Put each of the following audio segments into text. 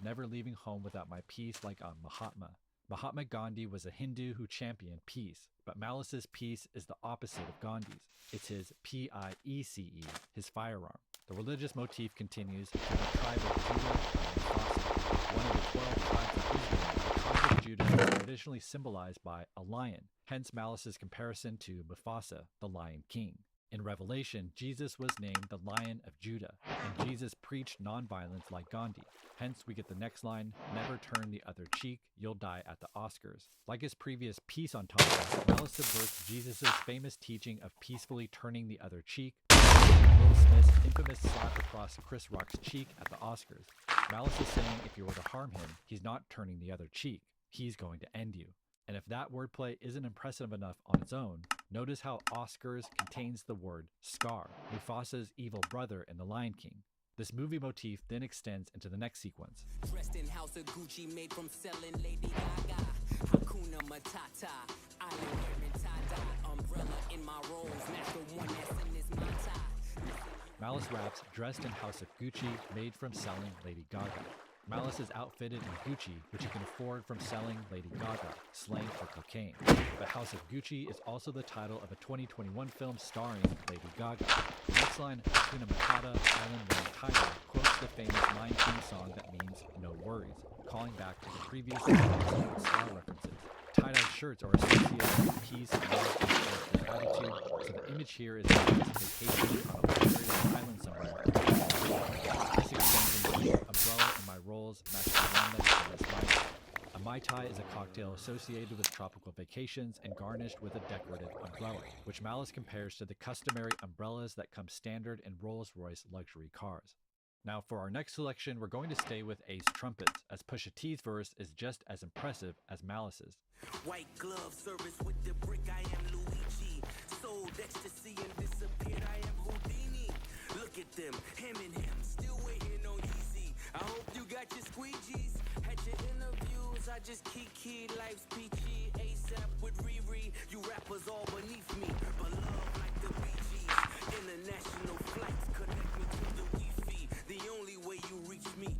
never leaving home without my peace like a Mahatma. Mahatma Gandhi was a Hindu who championed peace, but Malice's peace is the opposite of Gandhi's. It's his Piece, his firearm. The religious motif continues to the tribe of Judah and Mufasa, one of the 12 tribes of Israel. The tribe of Judah is traditionally symbolized by a lion, hence Malice's comparison to Mufasa, the Lion King. In Revelation, Jesus was named the Lion of Judah, and Jesus preached nonviolence like Gandhi. Hence, we get the next line, never turn the other cheek, you'll die at the Oscars. Like his previous peace entendre, Malice subverts Jesus' famous teaching of peacefully turning the other cheek, Will Smith's infamous slap across Chris Rock's cheek at the Oscars. Malice is saying if you were to harm him, he's not turning the other cheek, he's going to end you. And if that wordplay isn't impressive enough on its own, notice how Oscars contains the word scar, Mufasa's evil brother in The Lion King. This movie motif then extends into the next sequence. Dressed in house of Gucci made from selling Lady Gaga. Hakuna Matata. Island wearing tie-dye. Umbrella in my rolls. Match the one that's in this my tie. Malice raps dressed in house of Gucci made from selling Lady Gaga. Malice is outfitted in Gucci, which he can afford from selling Lady Gaga, slang for cocaine. But House of Gucci is also the title of a 2021 film starring Lady Gaga. The next line, Hakuna Matata, Island Wearing Tie-Dye, quotes the famous Lion King song that means no worries, calling back to the previous style references. Tie-dye shirts are associated with peace, love, and gratitude, so the image here is of vacation on a luxurious island somewhere. This extends into umbrella in my rolls match the one that's in this Mai Tai. A Mai Tai is a cocktail associated with tropical vacations and garnished with a decorative umbrella, which Malice compares to the customary umbrellas that come standard in Rolls-Royce luxury cars. Now for our next selection, we're going to stay with Ace trumpets, as Pusha T's verse is just as impressive as Malice's. White glove service with the brick, I am Luigi. Sold ecstasy and disappeared, I am Houdini. Look at them, him and him, still waiting on Yeezy. I hope you got your squeegees. Had your interviews, I just kiki, life's peachy. ASAP with Riri, you rappers all beneath me. But love like the Bee Gees. International flights connect me to the Wi-Fi. The only way you reach me.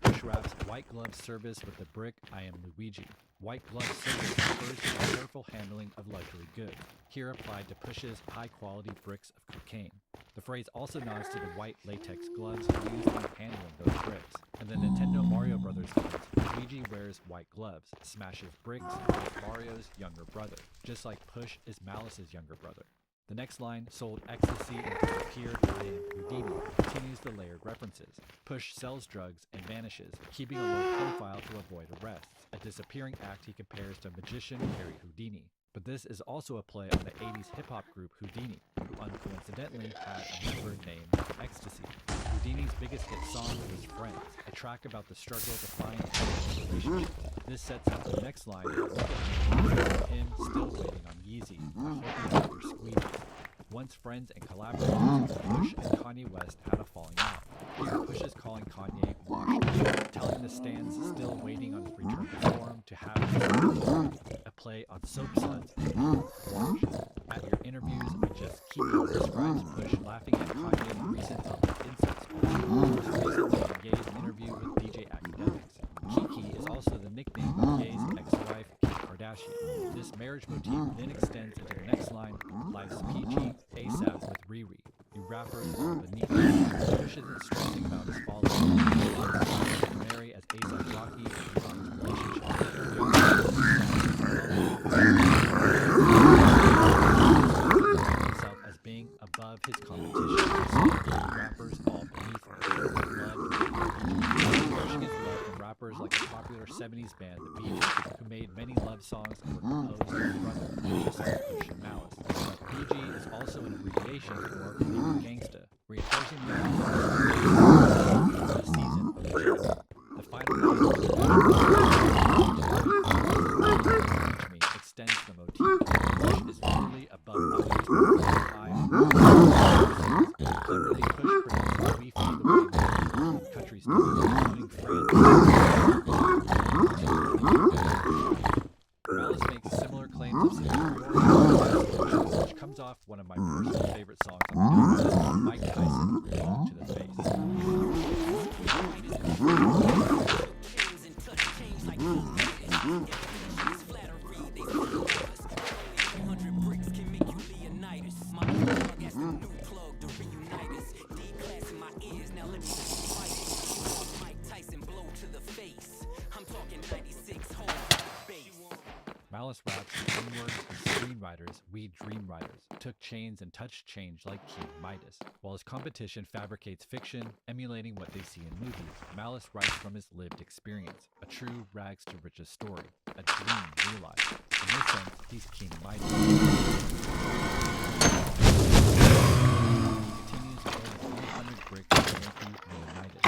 Push raps white glove service with the brick, I am Luigi. White glove service refers to the careful handling of luxury goods, here applied to Push's high-quality bricks of cocaine. The phrase also nods to the white latex gloves used in handling those bricks. In the Nintendo Mario Brothers games, Luigi wears white gloves, smashes bricks, like Mario's younger brother, just like Push is Malice's younger brother. The next line, sold ecstasy and disappeared, I am Houdini, continues the layered references. Push sells drugs and vanishes, keeping a low profile to avoid arrests, a disappearing act he compares to magician Harry Houdini. But this is also a play on the 80s hip-hop group Houdini, who uncoincidentally had a member named Ecstasy. Houdini's biggest hit song was Friends, a track about the struggle to find a relationship. This sets up the next line, look at him, still waiting on Yeezy, I hope you got your squeeze. Once friends and collaborators, Push and Kanye West had a falling out. Here, Push is calling Kanye washed, telling the stands still waiting on his return to form to have a play on soap suds and washed. At your interviews, I just keep describes Push laughing at Kanye's recent public incest. Most recently, Ye gave an interview with DJ Academics. Kiki is also the nickname of Ye's ex-wife, Kim Kardashian. This marriage motif then extends into the next line, life's peachy, ASAP with Riri. You rappers are beneath me. Push isn't stressing about his followers. He marry as ASAP Rocky and on his himself as being above his competition. Rappers all beneath him. Pushing his love in rappers like the popular 70s band The Bee Gees, who made many love songs and were composed by his brother, just like Push and Malice. But BG is also an abbreviation for Legal Gangsta, reinforcing the season of the show. The final extends the motif. Push is literally above others. Clearly, Push predicts we feel the way countries do, including France. Malice makes similar claims of superiority, which comes off one of my personal favorite songs on the album, Mike Tyson, Walk to the Face. Malice raps inward and screenwriters, we dream writers, took chains and touched change like King Midas. While his competition fabricates fiction, emulating what they see in movies, Malice writes from his lived experience, a true rags to riches story, a dream realized. In this sense, he's King Midas. He continues to build 300 bricks to make you Leonidas.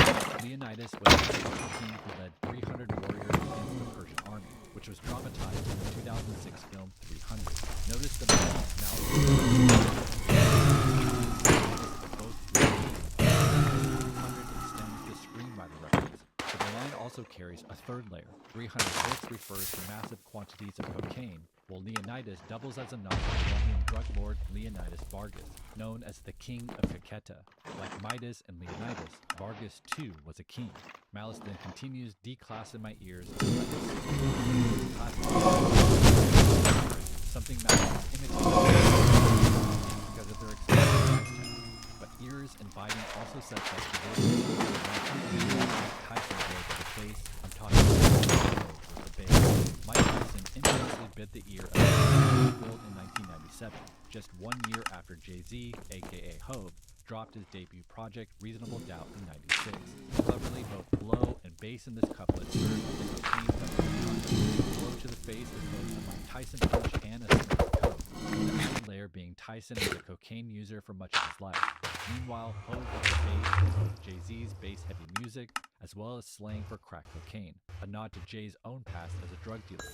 Leonidas was the king who led 300 warriors against the Persian army, which was dramatized in the 2006 film 300. Notice the Malice now both 300 extends the screenwriter reference, but the line also carries a third layer. 300 bricks refers to massive quantities of cocaine, while Leonidas doubles as a nod to Colombian drug lord Leonidas Vargas, known as the King of Caqueta. Like Midas and Leonidas, Vargas too was a king. Malice then continues, declass in my ears, something Malice imitates because of their expensive price tag. But ears and biting also sets up the Tyson blows to the face. I'm talking about the base. Mike Tyson infamously bit the ear of the world in 1997, just 1 year after Jay-Z, aka Hove, dropped his debut project Reasonable Doubt in '96. Cleverly, both blow and bass in this couplet serve as a cocaine blow to the face is both a Mike Tyson punch and a snake coke. The added layer being Tyson was a cocaine user for much of his life. Meanwhile, Hove was the bass in both Jay-Z's bass-heavy music, as well as slang for crack cocaine, a nod to Jay's own past as a drug dealer.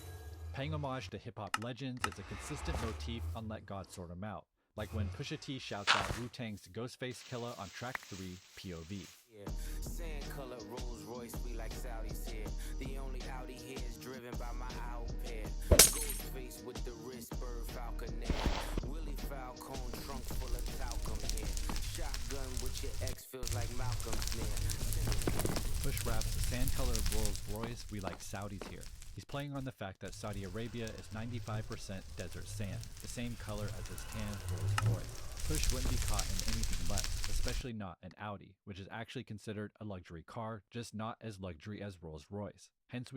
Paying homage to hip-hop legends is a consistent motif on Let God Sort 'Em Out, like when Pusha T shouts out Wu-Tang's Ghostface Killah on track 3, POV. Yeah, sand color Rolls Royce, we like Saudis here. The only Audi here is driven by my owl pair. Ghostface with the wrist, bird falconer. Willie Falcone, trunk full of talcum here. Shotgun with your ex feels like Malcolm's near. Push raps, sand color Rolls Royce, we like Saudis here. He's playing on the fact that Saudi Arabia is 95% desert sand, the same color as his tan Rolls Royce. Push wouldn't be caught in anything less, especially not an Audi, which is actually considered a luxury car, just not as luxury as Rolls Royce. Hence we